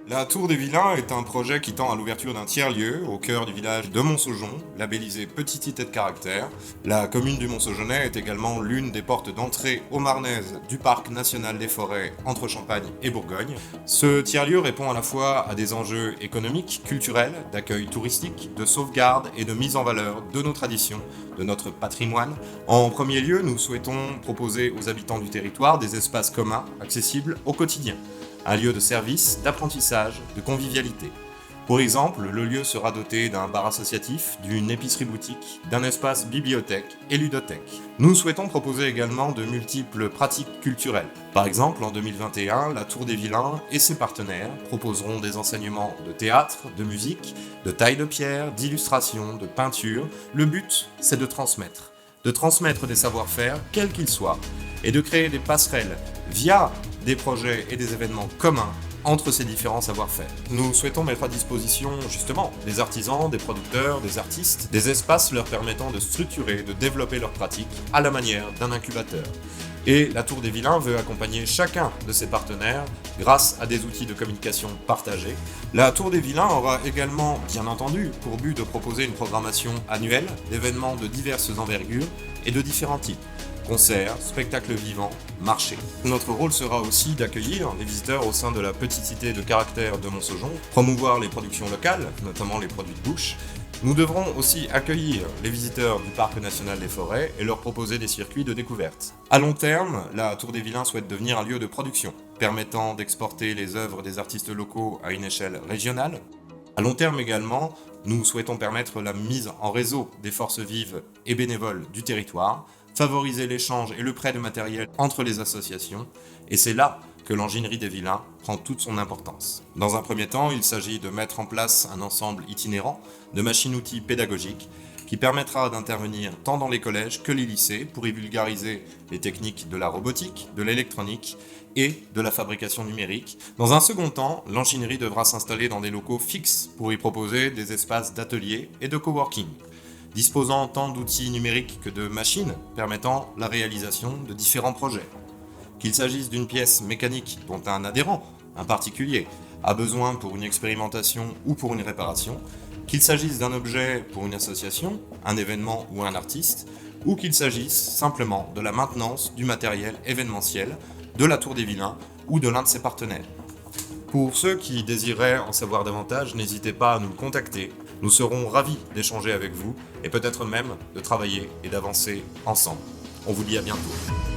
La Tour des Vilains est un projet qui tend à l'ouverture d'un tiers-lieu au cœur du village de Montsaujon, labellisé Petite Cité de Caractère. La commune du Montsaujonais est également l'une des portes d'entrée aux Marnaises du Parc national des forêts entre Champagne et Bourgogne. Ce tiers-lieu répond à la fois à des enjeux économiques, culturels, d'accueil touristique, de sauvegarde et de mise en valeur de nos traditions, de notre patrimoine. En premier lieu, nous souhaitons proposer aux habitants du territoire des espaces communs accessibles au quotidien. Un lieu de service, d'apprentissage, de convivialité. Pour exemple, le lieu sera doté d'un bar associatif, d'une épicerie-boutique, d'un espace bibliothèque et ludothèque. Nous souhaitons proposer également de multiples pratiques culturelles. Par exemple, en 2021, la Tour des Vilains et ses partenaires proposeront des enseignements de théâtre, de musique, de taille de pierre, d'illustration, de peinture. Le but, c'est de transmettre des savoir-faire, quels qu'ils soient, et de créer des passerelles via des projets et des événements communs entre ces différents savoir-faire. Nous souhaitons mettre à disposition justement des artisans, des producteurs, des artistes, des espaces leur permettant de structurer, de développer leurs pratiques à la manière d'un incubateur. Et la Tour des Vilains veut accompagner chacun de ses partenaires grâce à des outils de communication partagés. La Tour des Vilains aura également, bien entendu, pour but de proposer une programmation annuelle d'événements de diverses envergures et de différents types. Concerts, spectacles vivants, marchés. Notre rôle sera aussi d'accueillir les visiteurs au sein de la petite cité de caractère de Montsaujon, promouvoir les productions locales, notamment les produits de bouche. Nous devrons aussi accueillir les visiteurs du Parc national des forêts et leur proposer des circuits de découverte. À long terme, la Tour des Vilains souhaite devenir un lieu de production, permettant d'exporter les œuvres des artistes locaux à une échelle régionale. À long terme également, nous souhaitons permettre la mise en réseau des forces vives et bénévoles du territoire, favoriser l'échange et le prêt de matériel entre les associations, et c'est là que l'ingénierie des vilains prend toute son importance. Dans un premier temps, il s'agit de mettre en place un ensemble itinérant de machines-outils pédagogiques qui permettra d'intervenir tant dans les collèges que les lycées pour y vulgariser les techniques de la robotique, de l'électronique et de la fabrication numérique. Dans un second temps, l'ingénierie devra s'installer dans des locaux fixes pour y proposer des espaces d'ateliers et de coworking, disposant tant d'outils numériques que de machines permettant la réalisation de différents projets. Qu'il s'agisse d'une pièce mécanique dont un adhérent, un particulier, a besoin pour une expérimentation ou pour une réparation, qu'il s'agisse d'un objet pour une association, un événement ou un artiste, ou qu'il s'agisse simplement de la maintenance du matériel événementiel de la Tour des Vilains ou de l'un de ses partenaires. Pour ceux qui désiraient en savoir davantage, n'hésitez pas à nous contacter. Nous serons ravis d'échanger avec vous et peut-être même de travailler et d'avancer ensemble. On vous dit à bientôt.